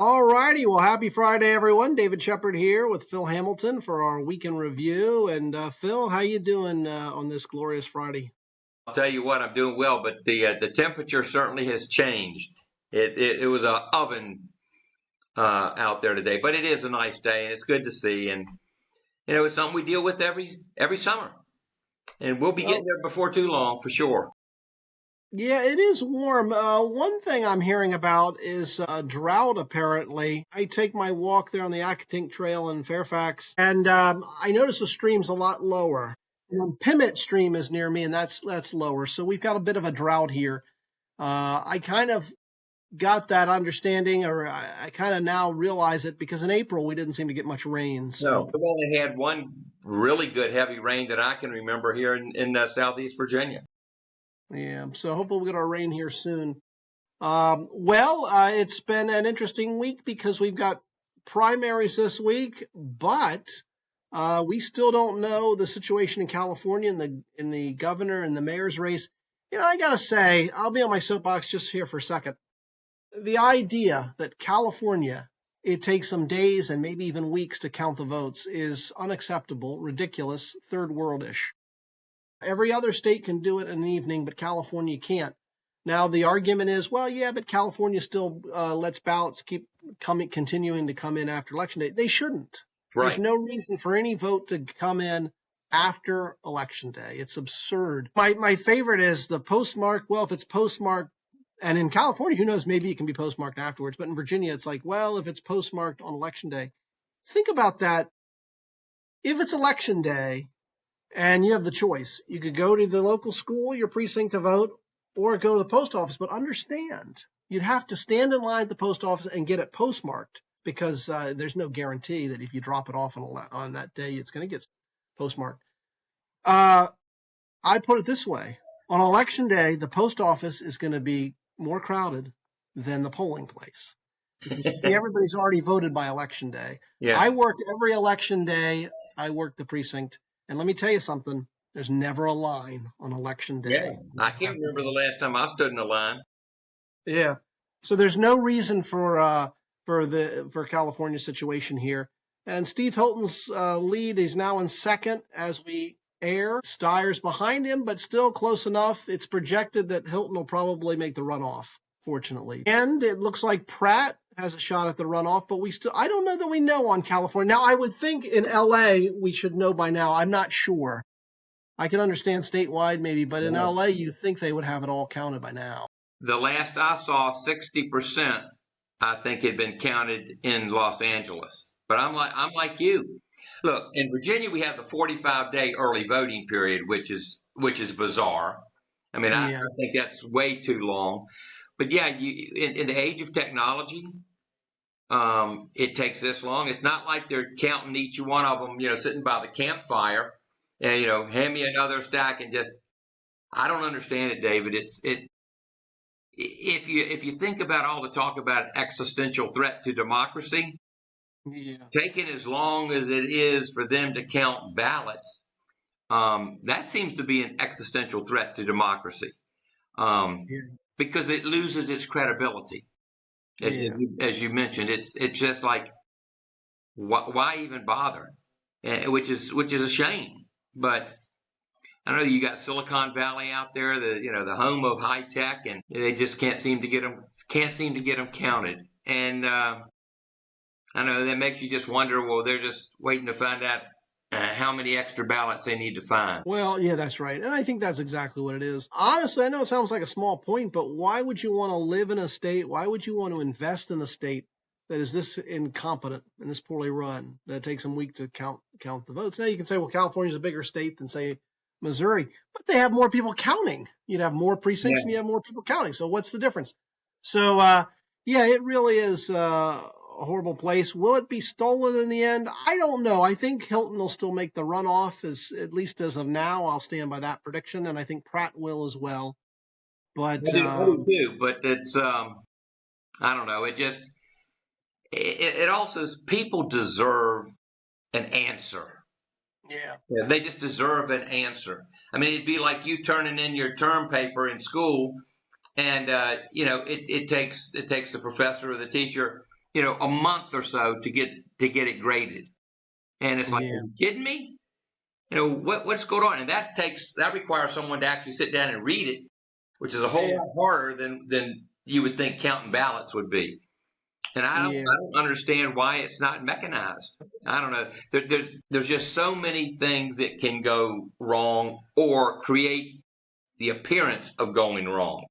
All righty. Well, happy Friday, everyone. David Shephard here with Phil Hamilton for our weekend review. And Phil, how you doing on this glorious Friday? I'll tell you what, I'm doing well, but the temperature certainly has changed. It was a oven out there today, but it is a nice day and it's good to see. And it's something we deal with every summer, and we'll be getting Well, there before too long for sure. yeah, it is warm. One thing I'm hearing about is drought, apparently. I take my walk there on the Accotink Trail in Fairfax, and I notice the stream's a lot lower. And then Pimmet Stream is near me, and that's lower. So we've got a bit of a drought here. I kind of got that understanding, or I kind of now realize it because in April we didn't seem to get much rain. No, So we've only had one really good heavy rain that I can remember here in Southeast Virginia. yeah, so hopefully we get our rain here soon. It's been an interesting week because we've got primaries this week, but we still don't know the situation in California in the governor and the mayor's race. I gotta say, I'll be on my soapbox just here for a second. The idea that California, it takes some days and maybe even weeks to count the votes is unacceptable, ridiculous, third worldish. Every other state can do it in an evening, but California can't. Now, the argument is, well, yeah, but California still lets ballots keep continuing to come in after Election Day. They shouldn't. There's Right. no reason for any vote to come in after Election Day. It's absurd. My favorite is the postmark. Well, if it's postmarked, and in California, who knows, maybe it can be postmarked afterwards. But in Virginia, it's like, well, if it's postmarked on Election Day, think about that. If it's Election Day, and you have the choice. You could go to the local school, your precinct to vote, or go to the post office. But understand, you'd have to stand in line at the post office and get it postmarked because there's no guarantee that if you drop it off on that day, it's going to get postmarked. I put it this way. On Election Day, the post office is going to be more crowded than the polling place. Because you see, everybody's already voted by Election Day. Yeah. I work every Election Day. I work the precinct. And let me tell you something, there's never a line on Election Yeah. Day. I can't remember the last time I stood in a line. Yeah. So there's no reason for California's situation here. And Steve Hilton's lead is now in second as we air. Steyer's behind him, but still close enough. It's projected that Hilton will probably make the runoff, fortunately. And it looks like Pratt has a shot at the runoff, but I don't know that we know on California. Now, I would think in LA we should know by now. I'm not sure. I can understand statewide maybe, but in LA you think they would have it all counted by now. The last I saw, 60%, I think, had been counted in Los Angeles. But I'm like you. Look, in Virginia, we have the 45-day early voting period, which is bizarre. I mean, I think that's way too long. But yeah, in the age of technology, it takes this long. It's not like they're counting each one of them, sitting by the campfire, and hand me another stack and just. I don't understand it, David. If you think about all the talk about existential threat to democracy, taking as long as it is for them to count ballots, that seems to be an existential threat to democracy, because it loses its credibility. As you mentioned, it's just like, why even bother? Which is a shame. But I know you got Silicon Valley out there, the home of high tech, and they just can't seem to get them counted. And I know that makes you just wonder. Well, they're just waiting to find out how many extra ballots they need to find. Well, yeah, that's right. And I think that's exactly what it is. Honestly, I know it sounds like a small point, but why would you want to live in a state? Why would you want to invest in a state that is this incompetent and this poorly run, that it takes them a week to count the votes? Now you can say, well, California's a bigger state than, say, Missouri, but they have more people counting. You'd have more precincts and you have more people counting. So what's the difference? So, it really is a horrible place. Will it be stolen in the end? I don't know. I think Hilton will still make the runoff, at least as of now. I'll stand by that prediction, and I think Pratt will as well. But I do too. But it's I don't know. It also, people deserve an answer. Yeah, they just deserve an answer. I mean, it'd be like you turning in your term paper in school, and it takes the professor or the teacher a month or so to get it graded. And it's like, are Yeah. you kidding me? What's going on? And that requires someone to actually sit down and read it, which is a whole Yeah. lot harder than you would think counting ballots would be. And I Yeah. don't understand why it's not mechanized. I don't know. There's just so many things that can go wrong or create the appearance of going wrong.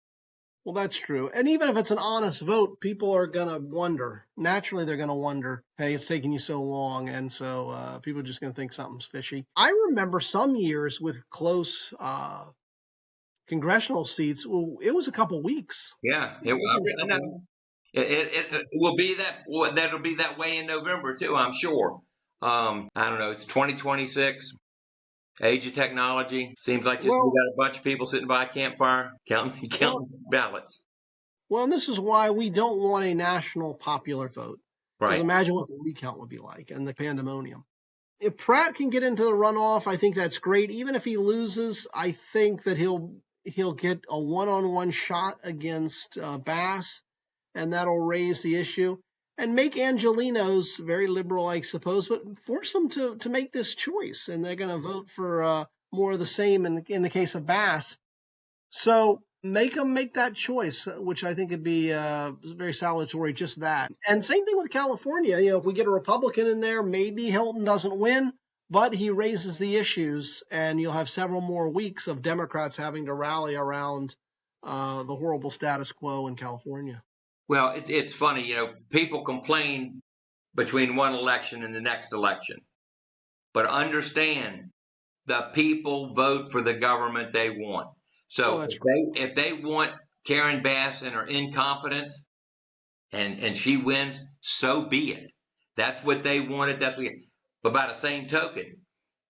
Well, that's true. And even if it's an honest vote, people are going to wonder. Naturally, they're going to wonder, hey, it's taking you so long. And so people are just going to think something's fishy. I remember some years with close congressional seats, well, it was a couple weeks. Yeah, I know. It will be that'll be that way in November too, I'm sure. I don't know. It's 2026. Age of technology. Seems like we got a bunch of people sitting by a campfire counting ballots. Well, and this is why we don't want a national popular vote. Because Right. imagine what the recount would be like and the pandemonium. If Pratt can get into the runoff, I think that's great. Even if he loses, I think that he'll get a one-on-one shot against Bass, and that'll raise the issue and make Angelenos very liberal, I suppose, but force them to make this choice, and they're going to vote for more of the same in the case of Bass. So make them make that choice, which I think would be very salutary, just that. And same thing with California. If we get a Republican in there, maybe Hilton doesn't win, but he raises the issues, and you'll have several more weeks of Democrats having to rally around the horrible status quo in California. Well, it's funny, people complain between one election and the next election, but understand the people vote for the government they want. So if they want Karen Bass and her incompetence and she wins, so be it. That's what they wanted. But by the same token,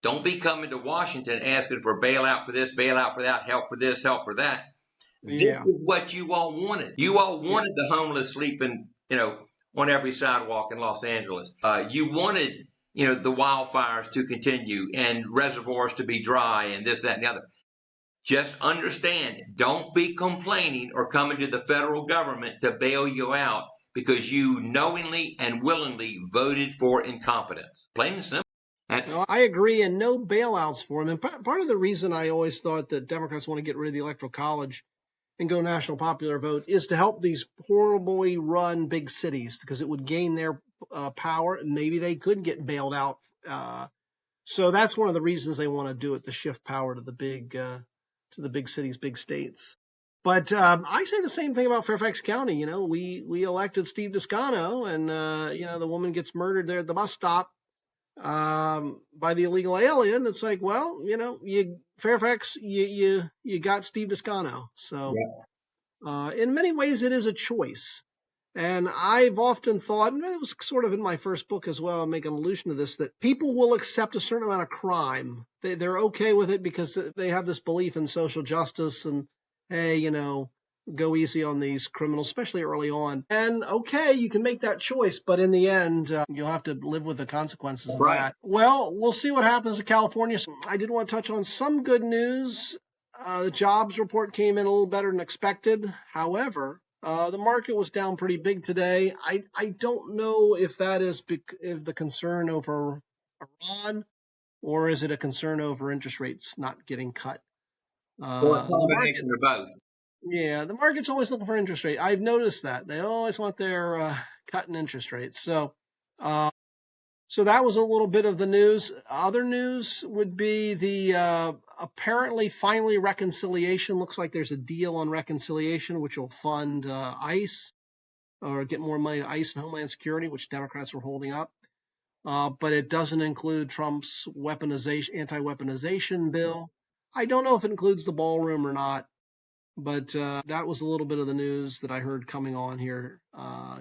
don't be coming to Washington asking for bailout for this, bailout for that, help for this, help for that. Yeah. This is what you all wanted. You all wanted the homeless sleeping, on every sidewalk in Los Angeles. You wanted, the wildfires to continue and reservoirs to be dry and this, that, and the other. Just understand, don't be complaining or coming to the federal government to bail you out because you knowingly and willingly voted for incompetence. Plain and simple. I agree, and no bailouts for him. And part of the reason I always thought that Democrats want to get rid of the Electoral College and go national popular vote is to help these horribly run big cities, because it would gain their power, and maybe they could get bailed out. So that's one of the reasons they want to do it, to shift power to the big cities, big states. But I say the same thing about Fairfax County. We elected Steve Descano, and the woman gets murdered there at the bus stop by the illegal alien. It's like, well, Fairfax, you got Steve Descano. So in many ways, it is a choice. And I've often thought, and it was sort of in my first book as well, I make an allusion to this, that people will accept a certain amount of crime. They're okay with it because they have this belief in social justice and, hey, go easy on these criminals, especially early on. And okay, you can make that choice, but in the end, you'll have to live with the consequences of that. Well, we'll see what happens in California. I did want to touch on some good news. The jobs report came in a little better than expected. However, the market was down pretty big today. I don't know if that is if the concern over Iran, or is it a concern over interest rates not getting cut? Or a combination of both. Yeah, the market's always looking for interest rate. I've noticed that. They always want their cutting interest rates. So that was a little bit of the news. Other news would be the apparently finally reconciliation. Looks like there's a deal on reconciliation, which will fund ICE or get more money to ICE and Homeland Security, which Democrats were holding up. But it doesn't include Trump's anti-weaponization bill. I don't know if it includes the ballroom or not. But that was a little bit of the news that I heard coming on here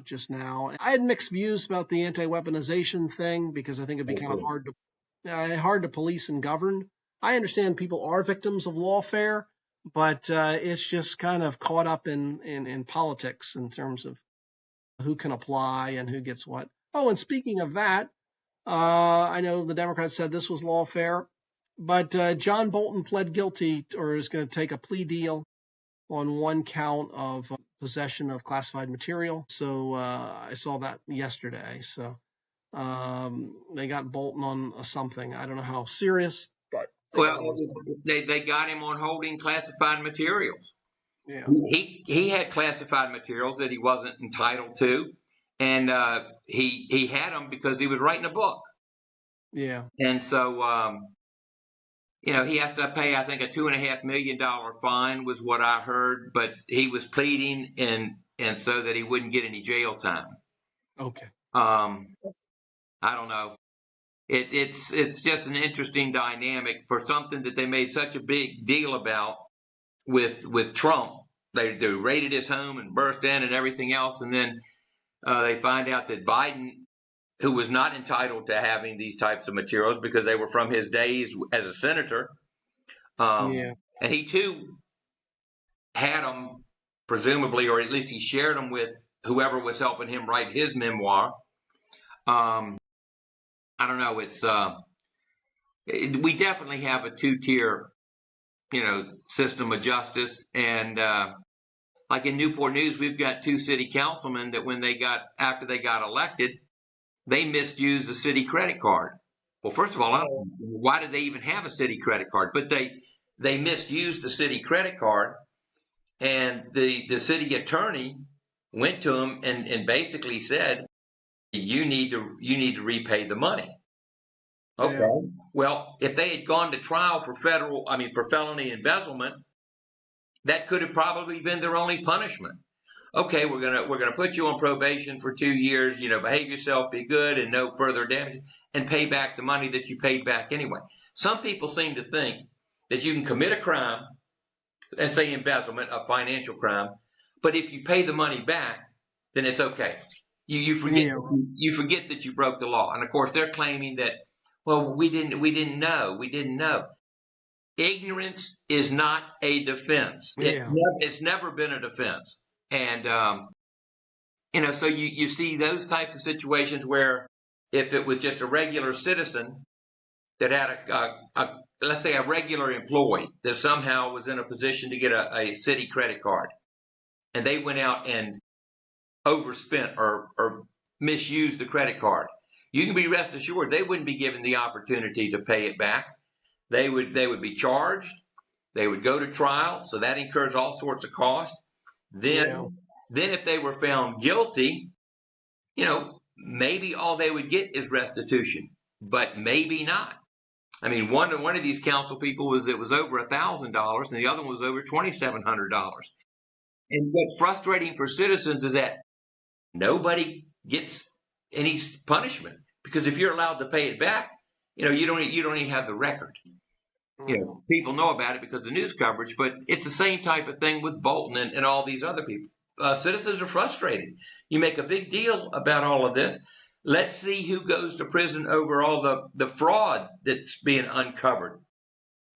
just now. I had mixed views about the anti-weaponization thing because I think it'd be kind of hard to police and govern. I understand people are victims of lawfare, but it's just kind of caught up in politics in terms of who can apply and who gets what. Oh, and speaking of that, I know the Democrats said this was lawfare, but John Bolton pled guilty, or is going to take a plea deal on one count of possession of classified material. So I saw that yesterday. So they got Bolton on something. I don't know how serious, but they got him on holding classified materials. Yeah. He had classified materials that he wasn't entitled to, and he had them because he was writing a book. Yeah. And so he has to pay, I think, a $2.5 million fine was what I heard, but he was pleading and so that he wouldn't get any jail time. Okay. I don't know. It's just an interesting dynamic for something that they made such a big deal about with Trump. They raided his home and burst in and everything else, and then they find out that Biden, who was not entitled to having these types of materials because they were from his days as a senator, and he too had them, presumably, or at least he shared them with whoever was helping him write his memoir. I don't know. We definitely have a two-tier, system of justice. And like in Newport News, we've got 2 city councilmen that after they got elected, they misused the city credit card. Well, first of all, why did they even have a city credit card? But they misused the city credit card, and the city attorney went to him and basically said, you need to repay the money. Okay. Yeah. Well, if they had gone to trial for felony embezzlement, that could have probably been their only punishment. Okay, we're gonna put you on probation for 2 years. Behave yourself, be good, and no further damage, and pay back the money that you paid back anyway. Some people seem to think that you can commit a crime, and say embezzlement, a financial crime, but if you pay the money back, then it's okay. You forget that you broke the law, and of course they're claiming that, well, we didn't know. Ignorance is not a defense. It's never been a defense. And, so you see those types of situations where if it was just a regular citizen that had let's say a regular employee that somehow was in a position to get a city credit card, and they went out and overspent or misused the credit card, you can be rest assured they wouldn't be given the opportunity to pay it back. They would be charged. They would go to trial, so that incurs all sorts of costs. Then if they were found guilty, maybe all they would get is restitution, but maybe not. I mean, one of these council people was over $1,000, and the other one was over $2,700. And what's frustrating for citizens is that nobody gets any punishment, because if you're allowed to pay it back, you don't even have the record. People know about it because of the news coverage, but it's the same type of thing with Bolton and all these other people. Citizens are frustrated. You make a big deal about all of this. Let's see who goes to prison over all the fraud that's being uncovered.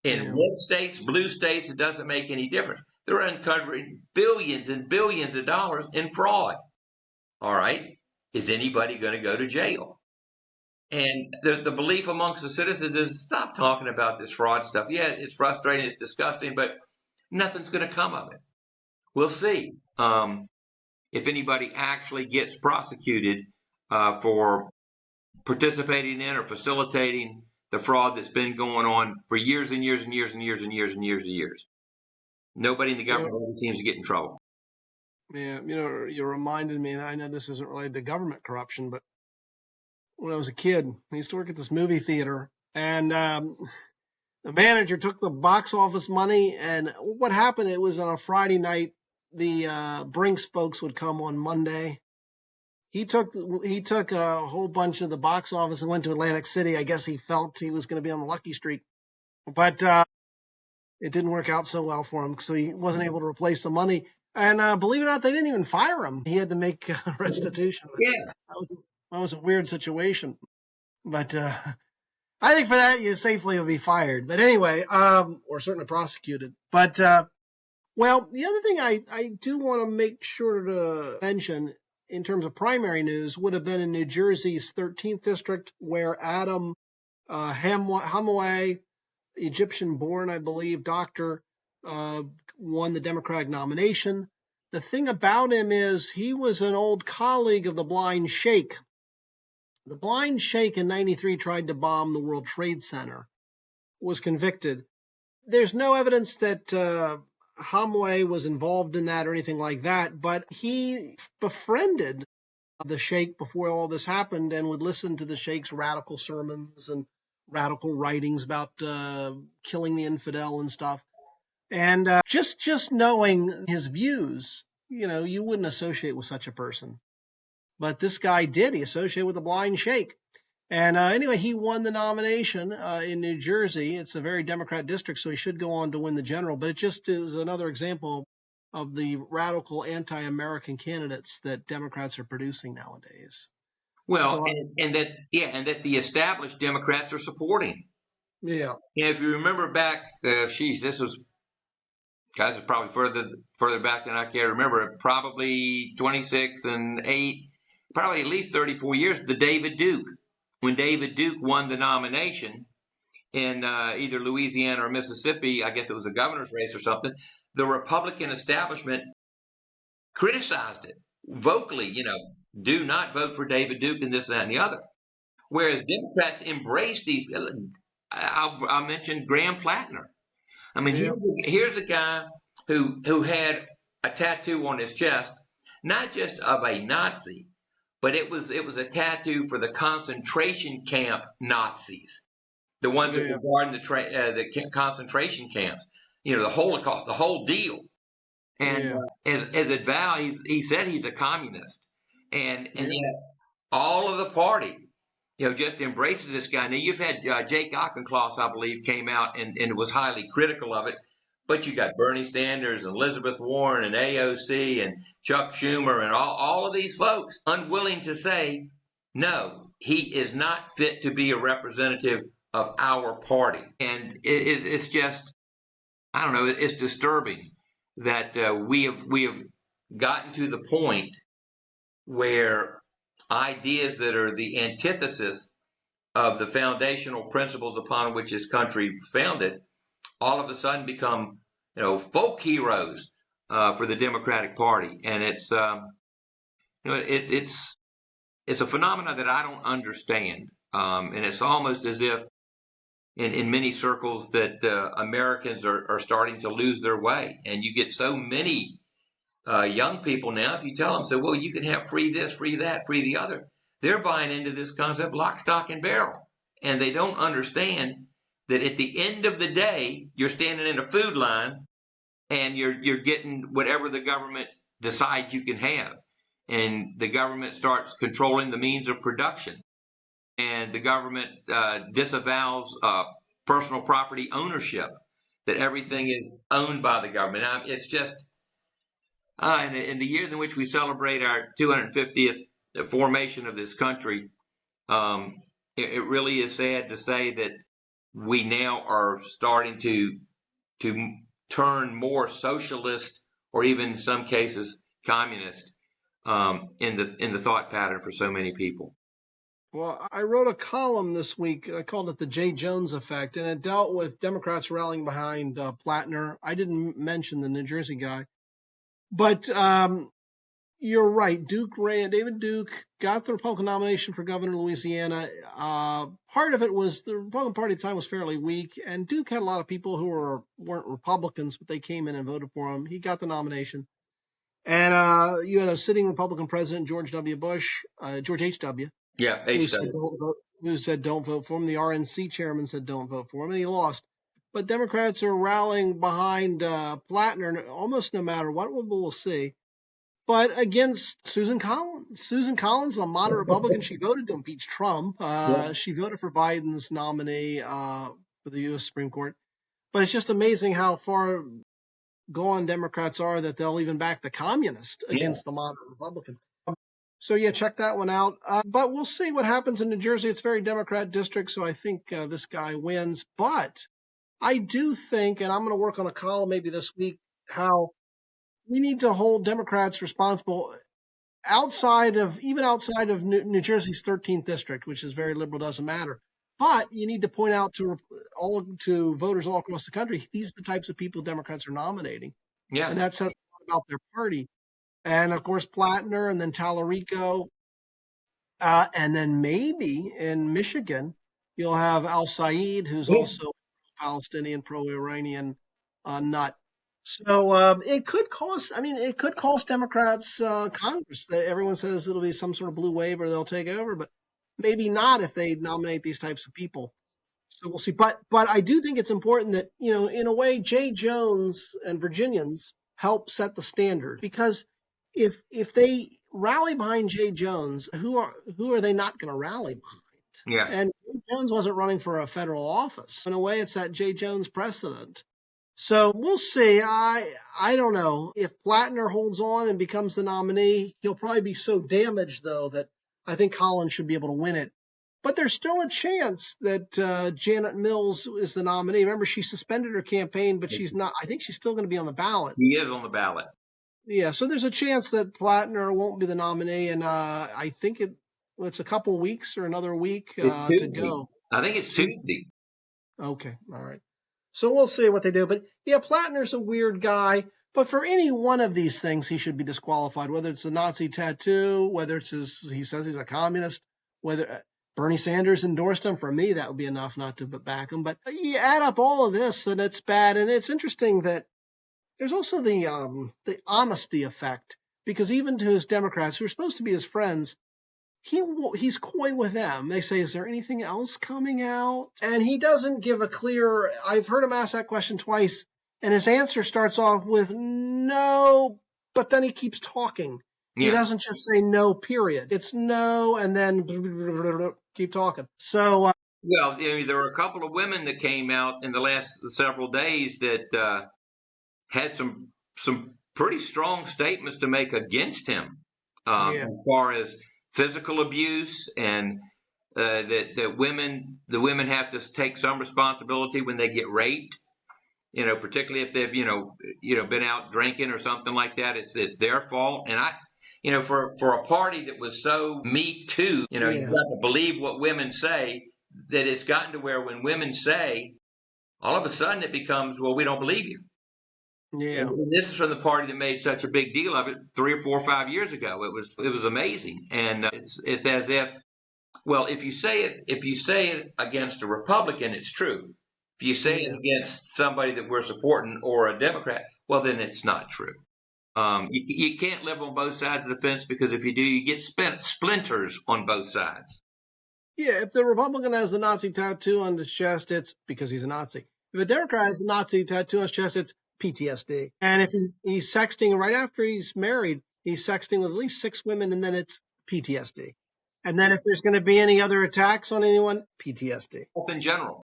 In red states, blue states, it doesn't make any difference. They're uncovering billions and billions of dollars in fraud. All right. Is anybody going to go to jail? And the belief amongst the citizens is, stop talking about this fraud stuff. Yeah, it's frustrating, it's disgusting, but nothing's going to come of it. We'll see if anybody actually gets prosecuted for participating in or facilitating the fraud that's been going on for years and years and years and years and years and years and years. Nobody in the government seems to get in trouble. Yeah, you reminded me, and I know this isn't related to government corruption, but when I was a kid, I used to work at this movie theater, and the manager took the box office money, and what happened, it was on a Friday night. The Brinks folks would come on Monday. He took a whole bunch of the box office and went to Atlantic City. I guess he felt he was going to be on the lucky streak, but it didn't work out so well for him, so he wasn't able to replace the money. And believe it or not, they didn't even fire him. He had to make restitution. Yeah, that was a weird situation. But I think for that, you safely will be fired. But anyway, or certainly prosecuted. But well, the other thing I do want to make sure to mention in terms of primary news would have been in New Jersey's 13th district, where Adam Hamaway, Egyptian-born, I believe, doctor, won the Democratic nomination. The thing about him is he was an old colleague of the Blind Sheikh. The Blind Sheikh in 93 tried to bomb the World Trade Center, was convicted. There's no evidence that Hamwe was involved in that or anything like that, but he befriended the Sheikh before all this happened and would listen to the Sheikh's radical sermons and radical writings about killing the infidel and stuff. And just knowing his views, you wouldn't associate with such a person. But this guy did. He associated with the Blind Sheikh. And anyway, he won the nomination in New Jersey. It's a very Democrat district, so he should go on to win the general. But it just is another example of the radical anti-American candidates that Democrats are producing nowadays. Well, and that the established Democrats are supporting. Yeah. If you remember back, this was probably further back than I care to remember. Probably 26 and 8, probably at least 34 years. The David Duke. When David Duke won the nomination in either Louisiana or Mississippi, I guess it was a governor's race or something, the Republican establishment criticized it vocally, do not vote for David Duke and this, that, and the other. Whereas Democrats embraced these. I mentioned Graham Plattner. I mean, here's a guy who had a tattoo on his chest, not just of a Nazi, but it was a tattoo for the concentration camp Nazis, the ones that were guarding the concentration camps, the Holocaust, the whole deal. And as a vow, he said he's a communist, and yet all of the party, just embraces this guy. Now you've had Jake Auchincloss, I believe, came out and was highly critical of it. But you got Bernie Sanders and Elizabeth Warren and AOC and Chuck Schumer and all of these folks unwilling to say, no, he is not fit to be a representative of our party. And it's just, I don't know, it's disturbing that we have gotten to the point where ideas that are the antithesis of the foundational principles upon which this country founded all of a sudden become, folk heroes for the Democratic Party, and it's a phenomenon that I don't understand, and it's almost as if, in many circles, that Americans are starting to lose their way, and you get so many young people now. If you tell them, well, you can have free this, free that, free the other, they're buying into this concept lock, stock, and barrel, and they don't understand that at the end of the day, you're standing in a food line and you're getting whatever the government decides you can have. And the government starts controlling the means of production. And the government disavows personal property ownership, that everything is owned by the government. It's just, in the year in which we celebrate our 250th formation of this country, it really is sad to say that we now are starting to turn more socialist, or even in some cases communist, in the thought pattern for so many people. Well, I wrote a column this week. I called it the Jay Jones effect, and it dealt with Democrats rallying behind Plattner. I didn't mention the New Jersey guy, but you're right. David Duke got the Republican nomination for governor of Louisiana. Part of it was the Republican Party at the time was fairly weak, and Duke had a lot of people who weren't Republicans, but they came in and voted for him. He got the nomination. And you had a sitting Republican president, George H.W. Yeah, H.W. Who said don't vote for him. The RNC chairman said don't vote for him, and he lost. But Democrats are rallying behind Plattner almost no matter what. We'll see. But against Susan Collins. Susan Collins, a moderate Republican, she voted to impeach Trump. She voted for Biden's nominee for the U.S. Supreme Court. But it's just amazing how far gone Democrats are that they'll even back the communist against the moderate Republican. So, check that one out. But we'll see what happens in New Jersey. It's a very Democrat district, so I think this guy wins. But I do think, and I'm going to work on a column maybe this week, how we need to hold Democrats responsible outside of New Jersey's 13th district, which is very liberal, doesn't matter. But you need to point out to voters all across the country, these are the types of people Democrats are nominating. Yeah. And that says a lot about their party. and of course Plattner, and then Tallarico, and then maybe in Michigan you'll have Al Said, who's Yeah. also Palestinian, pro-Iranian nut. So it could cost. I mean, it could cost Democrats Congress. Everyone says it'll be some sort of blue wave or they'll take over, but maybe not if they nominate these types of people. So we'll see. But I do think it's important that, in a way, Jay Jones and Virginians help set the standard, because if they rally behind Jay Jones, who are they not going to rally behind? Yeah. And Jay Jones wasn't running for a federal office. In a way, it's that Jay Jones precedent. So we'll see. I don't know if Plattner holds on and becomes the nominee. He'll probably be so damaged, though, that I think Collins should be able to win it. But there's still a chance that Janet Mills is the nominee. Remember, she suspended her campaign, but she's not. I think she's still going to be on the ballot. He is on the ballot. Yeah, so there's a chance that Plattner won't be the nominee, and I think it's a couple weeks or another week to go. I think it's Tuesday. Okay, all right. So we'll see what they do. But yeah, Plattner's a weird guy. But for any one of these things, he should be disqualified. Whether it's the Nazi tattoo, whether it's he says he's a communist, whether Bernie Sanders endorsed him. For me, that would be enough not to back him. But you add up all of this, and it's bad. And it's interesting that there's also the honesty effect, because even to his Democrats, who are supposed to be his friends, he's coy with them. They say, is there anything else coming out? And he doesn't give a clear. I've heard him ask that question twice, and his answer starts off with no, but then he keeps talking. Yeah. He doesn't just say no, period. It's no, and then keep talking. So, well, there were a couple of women that came out in the last several days that had some pretty strong statements to make against him, as far as physical abuse, and that the women have to take some responsibility when they get raped. Particularly if they've been out drinking or something like that. It's their fault. And for a party that was so Me Too, you've got to believe what women say, that it's gotten to where when women say, all of a sudden it becomes, well, we don't believe you. Yeah. And this is from the party that made such a big deal of it 3 or 4 or 5 years ago. It was amazing. And it's as if, well, if you say it against a Republican, it's true. If you say it against somebody that we're supporting or a Democrat, well, then it's not true. You can't live on both sides of the fence, because if you do, you get splinters on both sides. Yeah, if the Republican has the Nazi tattoo on his chest, it's because he's a Nazi. If a Democrat has the Nazi tattoo on his chest, it's PTSD. And if he's sexting right after he's married, he's sexting with at least 6 women, and then it's PTSD. And then if there's going to be any other attacks on anyone, PTSD. In general.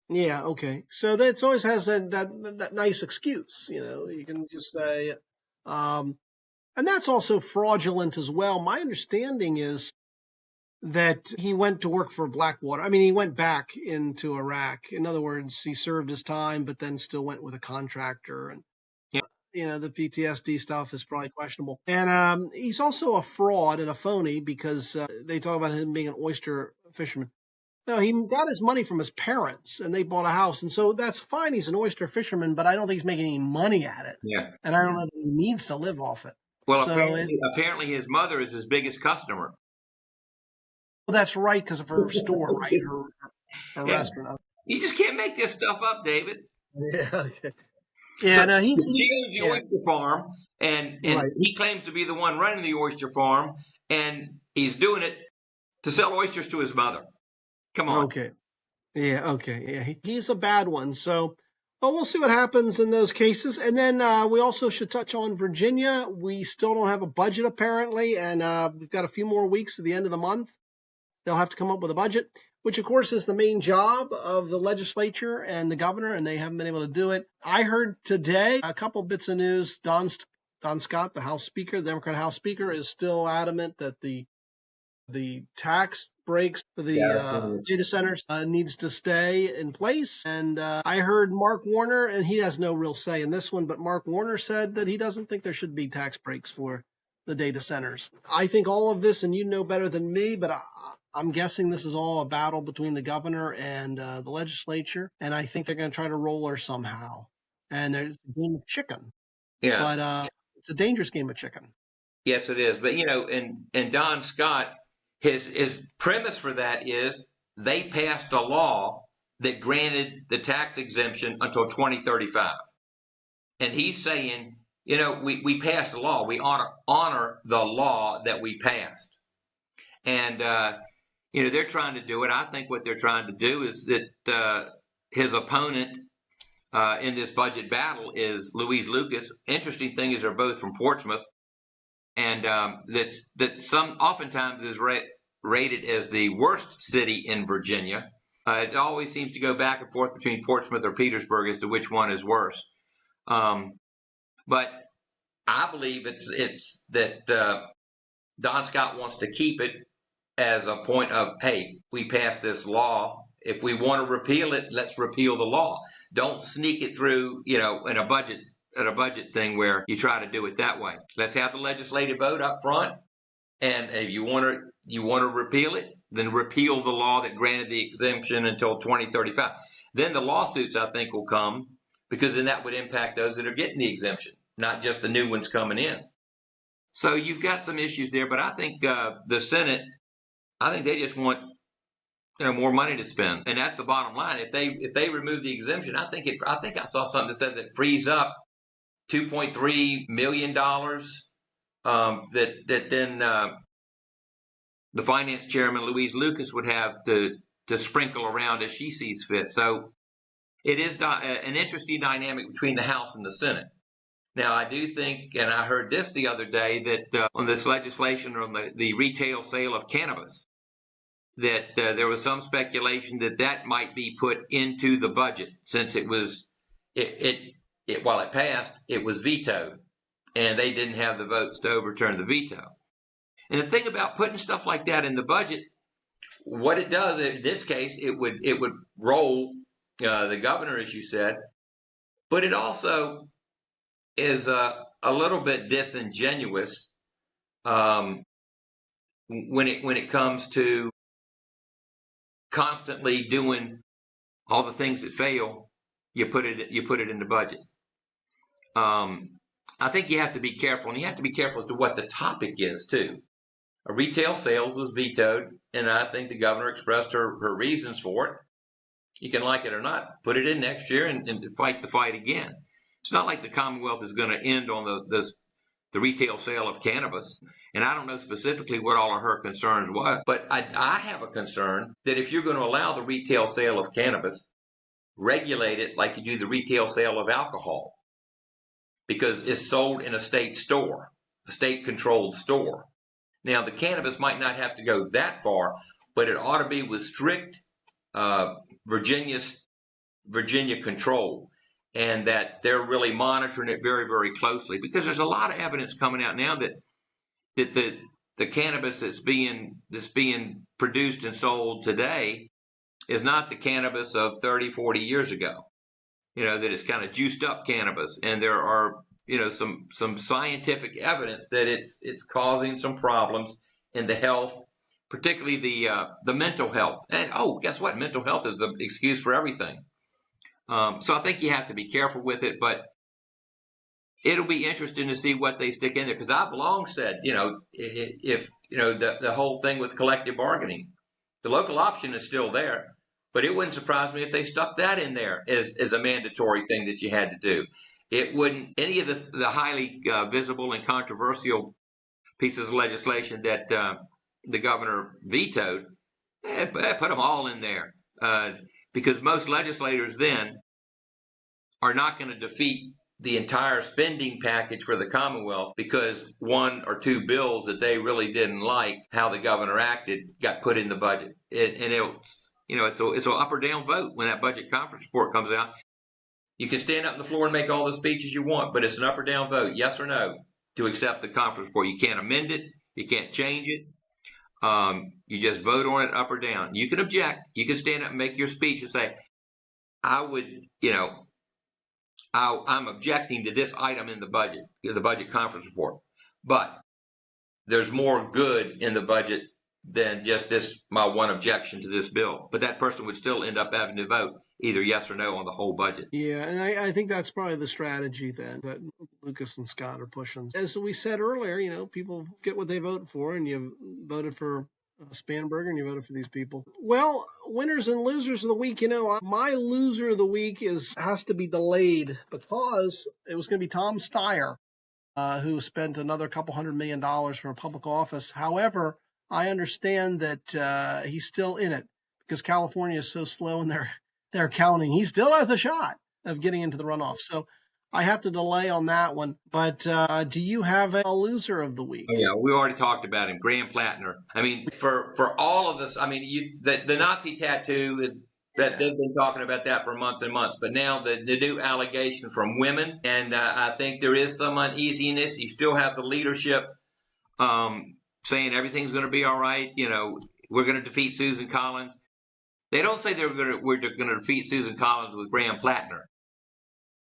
Yeah, okay. So that always has that nice excuse, you can just say, and that's also fraudulent as well. My understanding is that he went to work for Blackwater. I mean, he went back into Iraq. In other words, he served his time, but then still went with a contractor. And, the PTSD stuff is probably questionable. And he's also a fraud and a phony, because they talk about him being an oyster fisherman. No, he got his money from his parents, and they bought a house. And so that's fine. He's an oyster fisherman, but I don't think he's making any money at it. Yeah. And I don't know that he needs to live off it. Well, so apparently his mother is his biggest customer. Well, that's right, because of her store, right? Her restaurant. You just can't make this stuff up, David. Yeah. Okay. Yeah. So he owns the oyster farm, and he claims to be the one running the oyster farm, and he's doing it to sell oysters to his mother. Come on. Okay. Yeah. Okay. Yeah. He's a bad one. So, we'll see what happens in those cases. And then we also should touch on Virginia. We still don't have a budget, apparently, and we've got a few more weeks to the end of the month. They'll have to come up with a budget, which, of course, is the main job of the legislature and the governor, and they haven't been able to do it. I heard today a couple bits of news. Don Scott, the House Speaker, the Democrat House Speaker, is still adamant that the tax breaks for the data centers needs to stay in place. And I heard Mark Warner, and he has no real say in this one, but Mark Warner said that he doesn't think there should be tax breaks for the data centers. I think all of this, and you know better than me, but I'm guessing this is all a battle between the governor and the legislature, and I think they're going to try to roll her somehow. And there's a game of chicken. Yeah. But it's a dangerous game of chicken. Yes, it is. But and Don Scott, his premise for that is they passed a law that granted the tax exemption until 2035. And he's saying, we passed a law. We honor the law that we passed. And they're trying to do it. I think what they're trying to do is that his opponent in this budget battle is Louise Lucas. Interesting thing is they're both from Portsmouth, and that some oftentimes is rated as the worst city in Virginia. It always seems to go back and forth between Portsmouth or Petersburg as to which one is worse. But I believe it's that Don Scott wants to keep it as a point of, hey, we passed this law. If we want to repeal it, let's repeal the law. Don't sneak it through, in a budget thing where you try to do it that way. Let's have the legislative vote up front, and if you want to repeal it, then repeal the law that granted the exemption until 2035. Then the lawsuits, I think, will come, because then that would impact those that are getting the exemption, not just the new ones coming in. So you've got some issues there, but I think the Senate, I think they just want more money to spend, and that's the bottom line. If they remove the exemption, I think I saw something that says it frees up $2.3 million that then the finance chairman Louise Lucas would have to sprinkle around as she sees fit. So it is an interesting dynamic between the House and the Senate. Now, I do think, and I heard this the other day, that on this legislation on the retail sale of cannabis, that there was some speculation that might be put into the budget, since while it passed, it was vetoed, and they didn't have the votes to overturn the veto. And the thing about putting stuff like that in the budget, what it does in this case, it would roll the governor, as you said, but it also is a little bit disingenuous when it comes to constantly doing all the things that fail. You put it in the budget. I think you have to be careful, and you have to be careful as to what the topic is too. Retail sales was vetoed, and I think the governor expressed her reasons for it. You can like it or not, put it in next year and fight the fight again. It's not like the Commonwealth is going to end on the retail sale of cannabis. And I don't know specifically what all of her concerns was, but I have a concern that if you're going to allow the retail sale of cannabis, regulate it like you do the retail sale of alcohol, because it's sold in a state store, a state-controlled store. Now, the cannabis might not have to go that far, but it ought to be with strict Virginia control, and that they're really monitoring it very, very closely, because there's a lot of evidence coming out now that the cannabis that's being produced and sold today is not the cannabis of 30, 40 years ago. That it's kind of juiced up cannabis, and there are some scientific evidence that it's causing some problems in the health, particularly the mental health. And guess what? Mental health is the excuse for everything. So I think you have to be careful with it, but it'll be interesting to see what they stick in there, because I've long said, if the whole thing with collective bargaining, the local option is still there, but it wouldn't surprise me if they stuck that in there as a mandatory thing that you had to do. It wouldn't, any of the highly visible and controversial pieces of legislation that the governor vetoed, put them all in there, because most legislators then are not going to defeat the entire spending package for the Commonwealth because one or two bills that they really didn't like how the governor acted got put in the budget. It's an up or down vote when that budget conference report comes out. You can stand up on the floor and make all the speeches you want, but it's an up or down vote, yes or no, to accept the conference report. You can't amend it. You can't change it. You just vote on it up or down. You can object. You can stand up and make your speech and say, I'm objecting to this item in the budget conference report. But there's more good in the budget than just my one objection to this bill. But that person would still end up having to vote either yes or no on the whole budget. Yeah, and I think that's probably the strategy then that Lucas and Scott are pushing. As we said earlier, people get what they vote for, and you voted for Spanberger and you voted for these people. Well, winners and losers of the week, my loser of the week has to be delayed because it was going to be Tom Steyer, who spent another couple $100 million for a public office. However, I understand that he's still in it because California is so slow in their counting. He still has a shot of getting into the runoff. So I have to delay on that one. But do you have a loser of the week? Oh, yeah, we already talked about him, Graham Plattner. I mean, for all of us, I mean, the Nazi tattoo that they've been talking about that for months and months, but now the new allegations from women, and I think there is some uneasiness. You still have the leadership saying everything's going to be all right. We're going to defeat Susan Collins. They don't say we're going to defeat Susan Collins with Graham Plattner.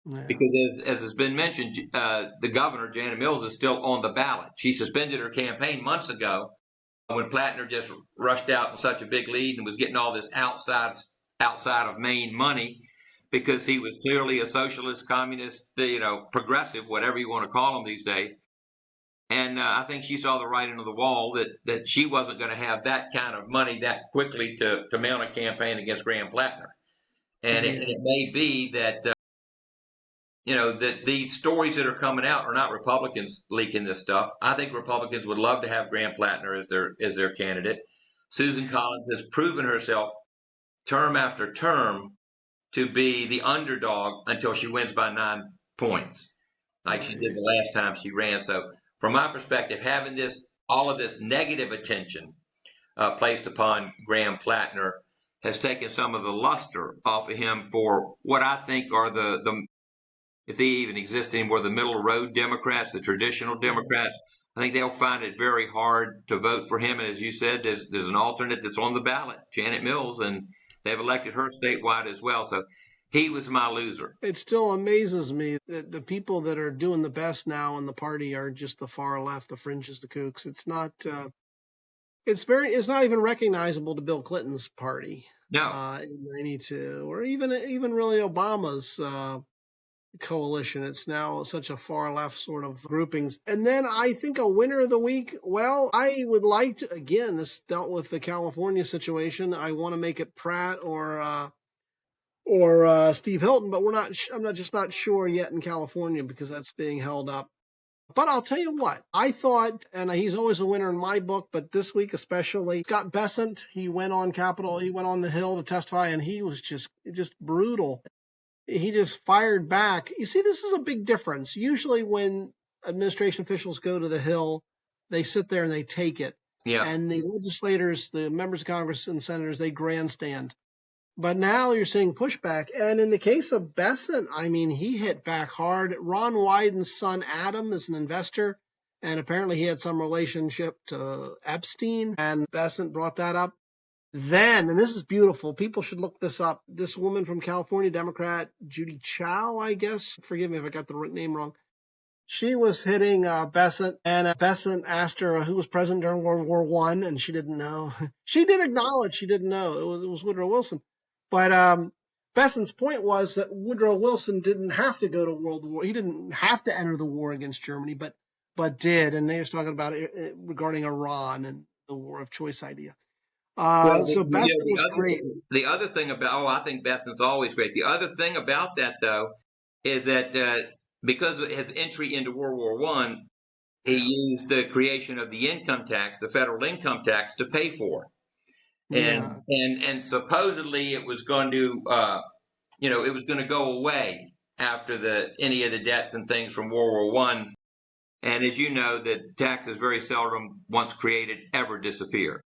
Yeah. Because as has been mentioned, the governor, Janet Mills, is still on the ballot. She suspended her campaign months ago when Plattner just rushed out in such a big lead and was getting all this outside of Maine money because he was clearly a socialist, communist, progressive, whatever you want to call him these days. And I think she saw the writing on the wall that she wasn't going to have that kind of money that quickly to mount a campaign against Graham Plattner. And it may be that that these stories that are coming out are not Republicans leaking this stuff. I think Republicans would love to have Graham Plattner as their candidate. Susan Collins has proven herself term after term to be the underdog until she wins by 9 points, like she did the last time she ran. So from my perspective, having all of this negative attention placed upon Graham Plattner has taken some of the luster off of him for what I think are the if they even exist anymore, the middle road Democrats, the traditional Democrats. I think they'll find it very hard to vote for him. And as you said, there's an alternate that's on the ballot, Janet Mills, and they've elected her statewide as well. So he was my loser. It still amazes me that the people that are doing the best now in the party are just the far left, the fringes, the kooks. It's not. It's not even recognizable to Bill Clinton's party. No. In '92, or even really Obama's coalition. It's now such a far left sort of groupings. And then I think a winner of the week, well, I would like to, again, this dealt with the California situation. I want to make it Pratt or Steve Hilton, but I'm just not sure yet in California because that's being held up. But I'll tell you what, I thought, and he's always a winner in my book, but this week especially, Scott Bessent, he went on the Hill to testify, and he was just brutal. He just fired back. You see, this is a big difference. Usually when administration officials go to the Hill, they sit there and they take it. Yeah. And the legislators, the members of Congress and senators, they grandstand. But now you're seeing pushback. And in the case of Bessent, I mean, he hit back hard. Ron Wyden's son, Adam, is an investor. And apparently he had some relationship to Epstein. And Bessent brought that up. Then, and this is beautiful, people should look this up, this woman from California, Democrat, Judy Chow, I guess, forgive me if I got the name wrong, she was hitting Bessent, and Bessent asked her who was president during World War I, and she didn't know. She did acknowledge she didn't know. It was Woodrow Wilson. But Bessent's point was that Woodrow Wilson didn't have to go to World War. He didn't have to enter the war against Germany, but did. And they were talking about it regarding Iran and the war of choice idea. So Bessent was great. The other thing about, I think Bessent's always great. The other thing about that, though, is that because of his entry into World War I, he used the creation of the income tax, the federal income tax, to pay for it. And supposedly it was going to, it was going to go away after any of the debts and things from World War I. And as you know, the taxes very seldom, once created, ever disappear.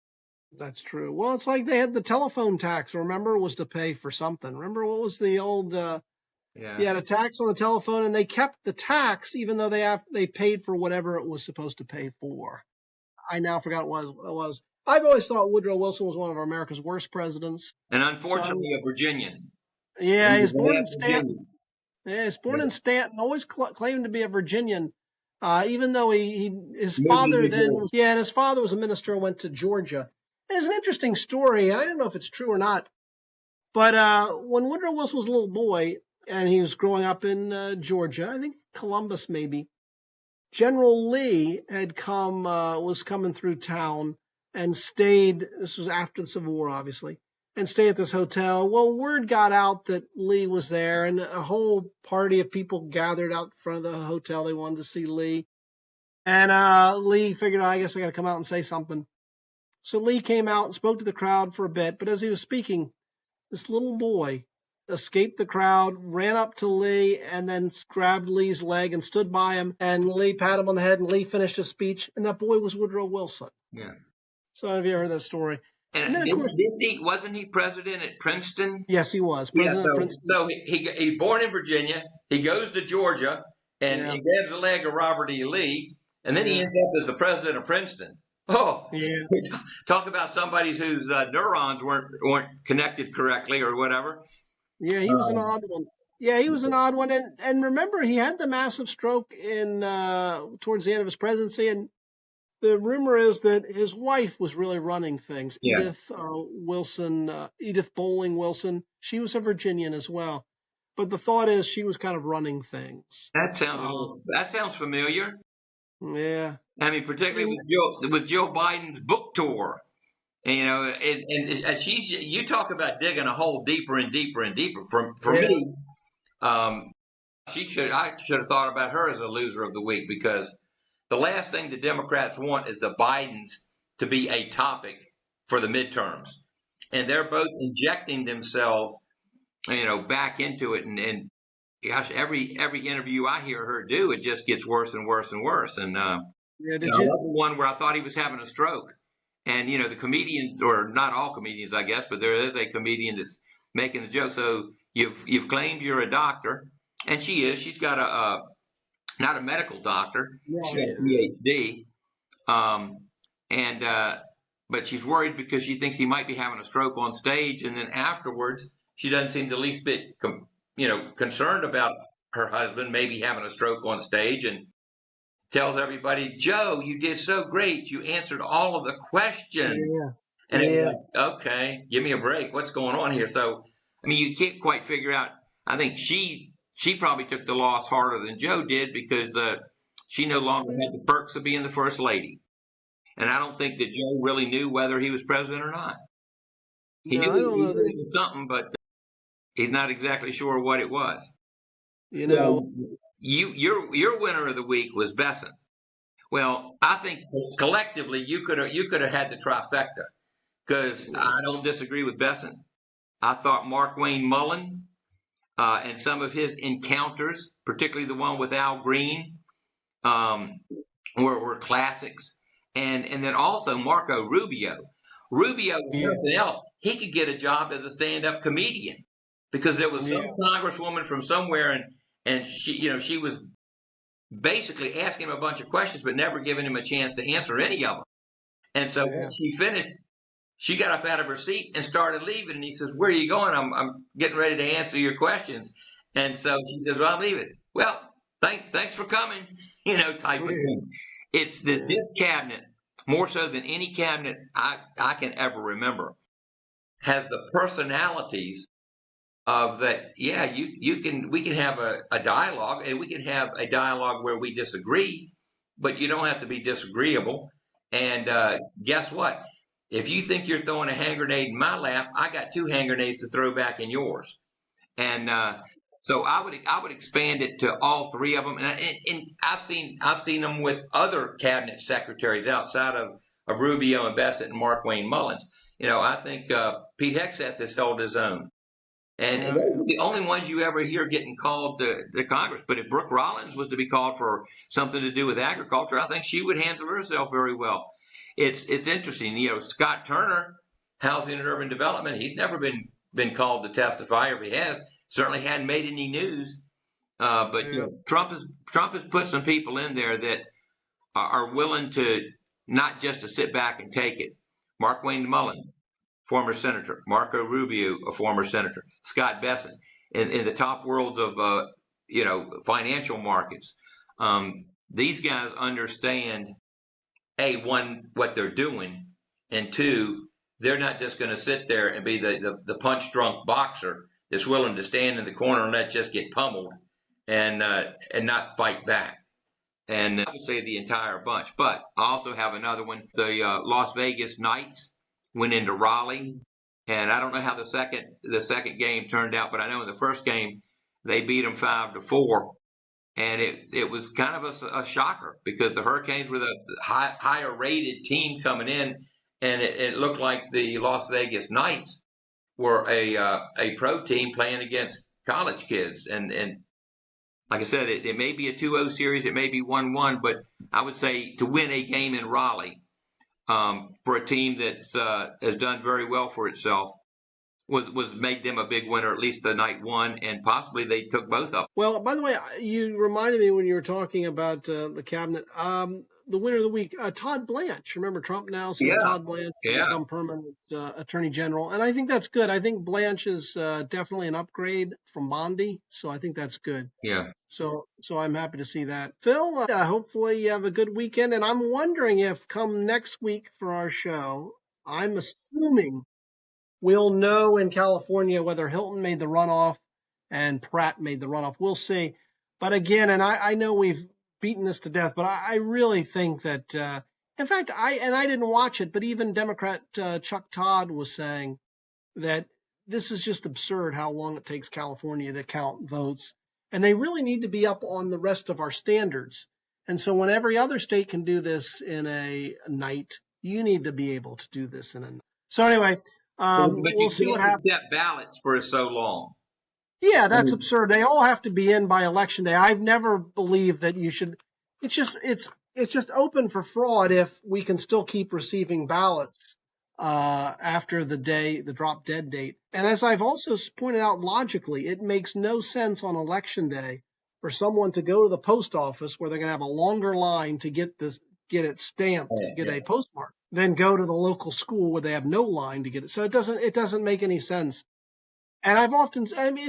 That's true. Well, it's like they had the telephone tax, remember, was to pay for something. Remember what was the old, you had a tax on the telephone, and they kept the tax even though they paid for whatever it was supposed to pay for. I now forgot what it was. I've always thought Woodrow Wilson was one of America's worst presidents. And unfortunately a Virginian. Yeah, he's born in Stanton. Yeah, he's born in Stanton, always claimed to be a Virginian. Even though his father was a minister and went to Georgia. There's an interesting story. I don't know if it's true or not, But when Woodrow Wilson was a little boy and he was growing up in Georgia, I think Columbus maybe, General Lee had was coming through town and stayed. This was after the Civil War, obviously, and stayed at this hotel. Well, word got out that Lee was there, and a whole party of people gathered out front of the hotel. They wanted to see Lee, and Lee figured, I guess I got to come out and say something. So Lee came out and spoke to the crowd for a bit. But as he was speaking, this little boy escaped the crowd, ran up to Lee, and then grabbed Lee's leg and stood by him. And Lee patted him on the head, and Lee finished his speech. And that boy was Woodrow Wilson. Yeah. So have you ever heard that story? And then, of course, wasn't he president at Princeton? Yes, he was president at Princeton. So he's born in Virginia. He goes to Georgia and he grabs the leg of Robert E. Lee, and then he ends up as the president of Princeton. Oh, yeah. Talk about somebody whose neurons weren't connected correctly or whatever. Yeah, he was an odd one. Yeah, he was an odd one. And remember, he had the massive stroke towards the end of his presidency. And the rumor is that his wife was really running things. Yeah. Edith Bowling Wilson. She was a Virginian as well. But the thought is she was kind of running things. That sounds familiar. Yeah. I mean, particularly with Joe Biden's book tour, and, and you talk about digging a hole deeper and deeper and deeper. For me, I should have thought about her as a loser of the week, because the last thing the Democrats want is the Bidens to be a topic for the midterms, and they're both injecting themselves, back into it, and gosh, every interview I hear her do, it just gets worse and worse and worse. And I love the one where I thought he was having a stroke, and the comedians, or not all comedians, I guess, but there is a comedian that's making the joke. So you've claimed you're a doctor, and she is. She's got not a medical doctor, she's got a PhD, but she's worried because she thinks he might be having a stroke on stage, and then afterwards she doesn't seem the least bit concerned about her husband maybe having a stroke on stage, and tells everybody, Joe, you did so great. You answered all of the questions. Yeah. And it's like, okay, give me a break. What's going on here? So, I mean, you can't quite figure out. I think she probably took the loss harder than Joe did, because she no longer had the perks of being the first lady. And I don't think that Joe really knew whether he was president or not. He knew he was something, but he's not exactly sure what it was. Your winner of the week was Besson. Well, I think collectively you could have had the trifecta, because I don't disagree with Besson. I thought Mark Wayne Mullen and some of his encounters, particularly the one with Al Green, were classics. And then also Marco Rubio. Rubio was something else. He could get a job as a stand-up comedian, because there was some congresswoman from somewhere, and she was basically asking him a bunch of questions, but never giving him a chance to answer any of them. And so when she finished, she got up out of her seat and started leaving. And he says, "Where are you going?" I'm getting ready to answer your questions. And so she says, "Well, I'm leaving." "Well, thanks for coming," type of thing. It's that this cabinet, more so than any cabinet I can ever remember, has the personalities of that. Yeah, we can have a dialogue, and we can have a dialogue where we disagree, but you don't have to be disagreeable. And guess what? If you think you're throwing a hand grenade in my lap, I got 2 hand grenades to throw back in yours. And so I would expand it to all 3 of them. And I've seen them with other cabinet secretaries outside of Rubio and Besson and Mark Wayne Mullins. I think Pete Hegseth has held his own. And those are the only ones you ever hear getting called to Congress. But if Brooke Rollins was to be called for something to do with agriculture, I think she would handle herself very well. It's interesting. Scott Turner, Housing and Urban Development, he's never been called to testify, or if he has, certainly hadn't made any news. But Trump has put some people in there that are willing to not just to sit back and take it. Mark Wayne Mullen, former senator. Marco Rubio, a former senator. Scott Besson, in the top worlds of financial markets. These guys understand, A, one, what they're doing, and 2, they're not just going to sit there and be the punch drunk boxer that's willing to stand in the corner and let just get pummeled and not fight back. And I would say the entire bunch. But I also have another one. The Las Vegas Knights went into Raleigh, and I don't know how the second game turned out, but I know in the first game they beat them 5-4, and it was kind of a shocker because the Hurricanes were the higher rated team coming in, and it looked like the Las Vegas Knights were a pro team playing against college kids, and like I said, it may be a 2-0 series, it may be 1-1, but I would say to win a game in Raleigh for a team that has done very well for itself was made them a big winner, at least the night one, and possibly they took both up. Well, by the way, you reminded me when you were talking about the cabinet, the winner of the week, Todd Blanche. Remember Trump now? So Todd Blanche become permanent attorney general. And I think that's good. I think Blanche is definitely an upgrade from Bondi. So I think that's good. Yeah. So I'm happy to see that. Phil, hopefully you have a good weekend. And I'm wondering if come next week for our show, I'm assuming we'll know in California whether Hilton made the runoff and Pratt made the runoff. We'll see. But again, and I know we've beaten this to death, but I really think that, in fact, I didn't watch it, but even Democrat Chuck Todd was saying that this is just absurd how long it takes California to count votes. And they really need to be up on the rest of our standards. And so when every other state can do this in a night, you need to be able to do this in a night. So anyway, but we'll see what happens. That ballots for so long. Yeah, that's absurd. They all have to be in by election day. I've never believed that you should. It's just open for fraud if we can still keep receiving ballots after the drop dead date. And as I've also pointed out logically, it makes no sense on election day for someone to go to the post office where they're going to have a longer line to get it stamped, get a postmark, then go to the local school where they have no line to get it. So it doesn't make any sense. And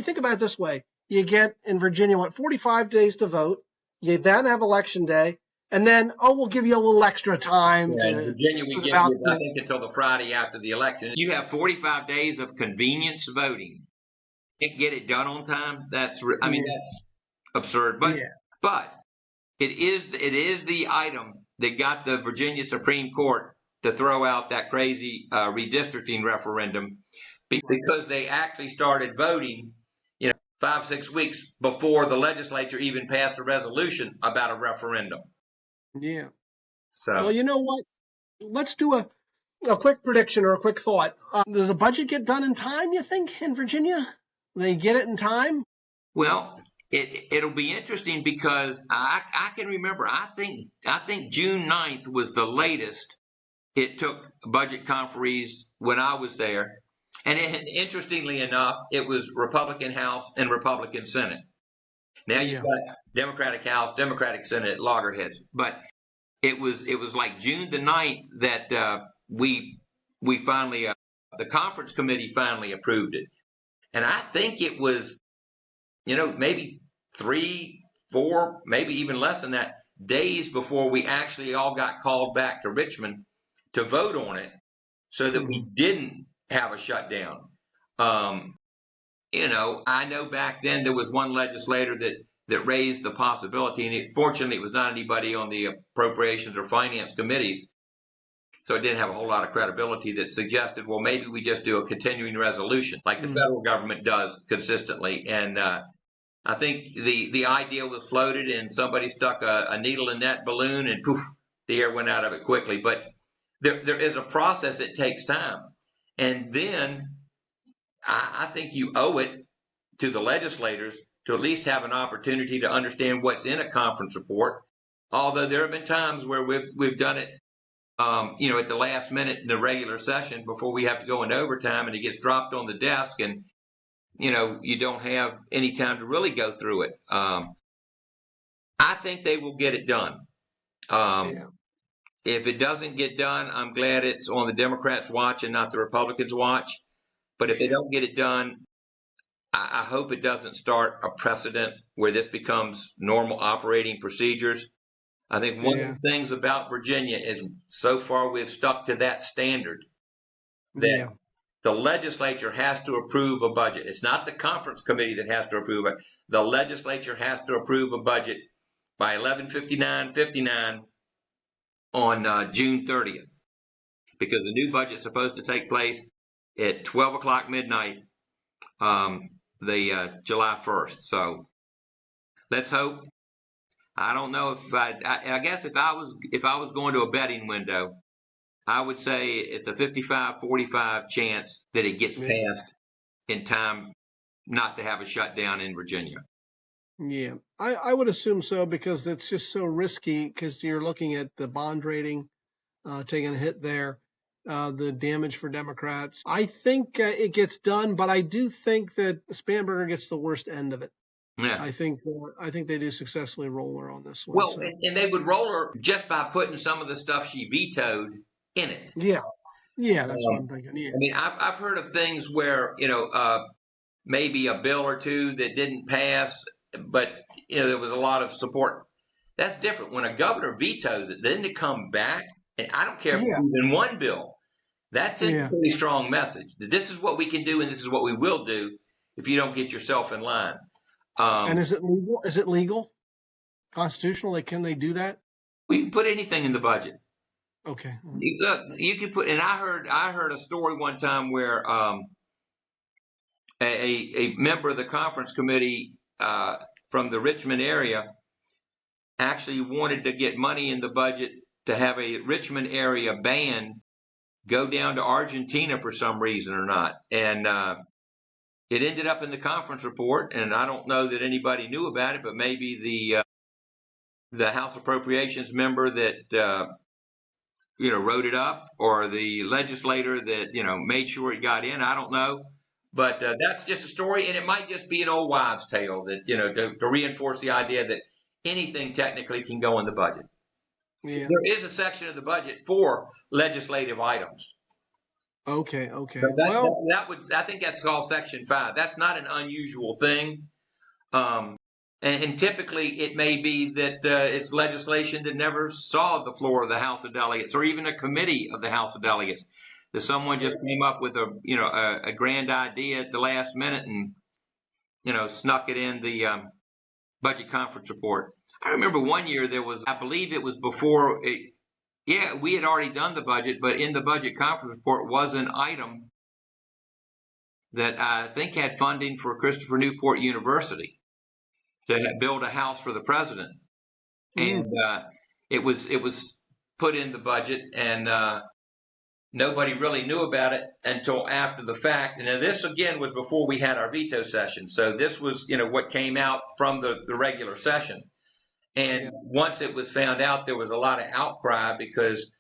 think about it this way. You get in Virginia, 45 days to vote. You then have election day. And then, we'll give you a little extra time. In Virginia, we give you, I think, until the Friday after the election. You have 45 days of convenience voting. Can't get it done on time. That's absurd. But it is the item that got the Virginia Supreme Court to throw out that crazy redistricting referendum because they actually started voting 5-6 weeks before the legislature even passed a resolution about a referendum. Yeah. So, well, you know what? Let's do a quick prediction or a quick thought. Does the budget get done in time, you think, in Virginia? They get it in time? Well, it'll be interesting because I can remember, I think June 9th was the latest it took budget conferees when I was there. And interestingly enough, it was Republican House and Republican Senate. Now you've got Democratic House, Democratic Senate at loggerheads. But it was like June the 9th that we finally, the conference committee finally approved it. And I think it was, maybe 3, 4, maybe even less than that, days before we actually all got called back to Richmond to vote on it so that we didn't have a shutdown. I know back then there was one legislator that raised the possibility, and fortunately it was not anybody on the appropriations or finance committees, so it didn't have a whole lot of credibility, that suggested, well, maybe we just do a continuing resolution like the federal government does consistently. And I think the idea was floated and somebody stuck a needle in that balloon and poof, the air went out of it quickly. But there is a process. It takes time. And then I think you owe it to the legislators to at least have an opportunity to understand what's in a conference report. Although there have been times where we've done it, at the last minute in the regular session before we have to go into overtime, and it gets dropped on the desk, and you don't have any time to really go through it. I think they will get it done. If it doesn't get done, I'm glad it's on the Democrats' watch and not the Republicans' watch. But if they don't get it done, I hope it doesn't start a precedent where this becomes normal operating procedures. I think one of the things about Virginia is so far we've stuck to that standard. that the legislature has to approve a budget. It's not the conference committee that has to approve it. The legislature has to approve a budget by 11/59/59 on June 30th, because the new budget is supposed to take place at 12 o'clock midnight, the July 1st. So let's hope. I don't know if I guess if I was going to a betting window, I would say it's a 55-45 chance that it gets passed in time not to have a shutdown in Virginia. Yeah, I would assume so, because it's just so risky, because you're looking at the bond rating taking a hit there, the damage for Democrats. I think it gets done, but I do think that Spanberger gets the worst end of it. Yeah, I think they do successfully roll her on this one. Well, so. and they would roll her just by putting some of the stuff she vetoed in it. Yeah, that's what I'm thinking. Yeah. I mean, I've heard of things where maybe a bill or two that didn't pass, but there was a lot of support. That's different. When a governor vetoes it, then to come back, and I don't care if it's even one bill, that's a pretty strong message. That this is what we can do, and this is what we will do if you don't get yourself in line. And is it legal? Is it legal? Constitutional? Can they do that? We can put anything in the budget. Okay. You can put, and I heard a story one time where a member of the conference committee from the Richmond area actually wanted to get money in the budget to have a Richmond area band go down to Argentina for some reason or not. And it ended up in the conference report, and I don't know that anybody knew about it, but maybe the House Appropriations member that wrote it up, or the legislator that made sure it got in. I don't know, but that's just a story, and it might just be an old wives' tale that to reinforce the idea that anything technically can go in the budget. Yeah. There is a section of the budget for legislative items. Okay. I think that's called Section 5. That's not an unusual thing. And typically it may be that it's legislation that never saw the floor of the House of Delegates, or even a committee of the House of Delegates. That someone just came up with a grand idea at the last minute and snuck it in the budget conference report. I remember one year I believe it was before we had already done the budget, but in the budget conference report was an item that I think had funding for Christopher Newport University to build a house for the president. And it was put in the budget, and nobody really knew about it until after the fact. And this again was before we had our veto session. So this was what came out from the regular session. And once it was found out, there was a lot of outcry, because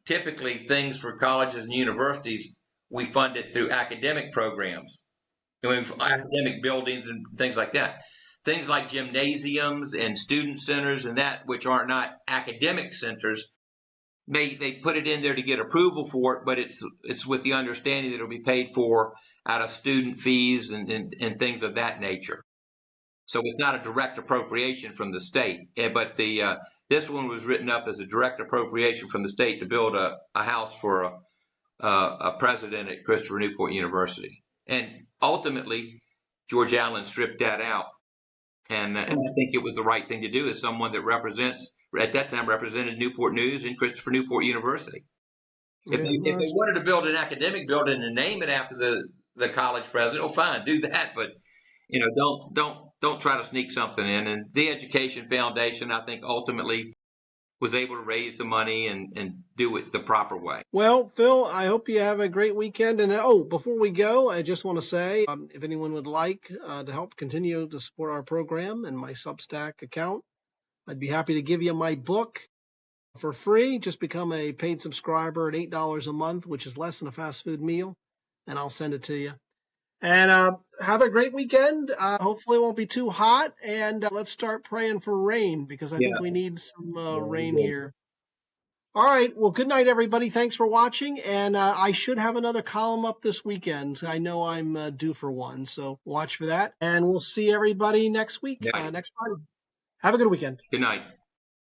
typically things for colleges and universities, we fund it through academic programs, academic buildings and things like that. Things like gymnasiums and student centers and that, which are not academic centers, they put it in there to get approval for it, but it's with the understanding that it'll be paid for out of student fees and things of that nature. So it's not a direct appropriation from the state, but this one was written up as a direct appropriation from the state to build a house for a president at Christopher Newport University. And ultimately, George Allen stripped that out. And I think it was the right thing to do, as someone that at that time represented Newport News and Christopher Newport University. If they wanted to build an academic building and name it after the college president, oh, fine, do that. But don't try to sneak something in. And the Education Foundation, I think, ultimately was able to raise the money and do it the proper way. Well, Phil, I hope you have a great weekend. And before we go, I just want to say, if anyone would like to help continue to support our program and my Substack account, I'd be happy to give you my book for free. Just become a paid subscriber at $8 a month, which is less than a fast food meal, and I'll send it to you. And have a great weekend. Hopefully it won't be too hot. And let's start praying for rain, because I think we need some rain here. All right. Well, good night, everybody. Thanks for watching. And I should have another column up this weekend. I know I'm due for one, so watch for that. And we'll see everybody next week, next Friday. Have a good weekend. Good night.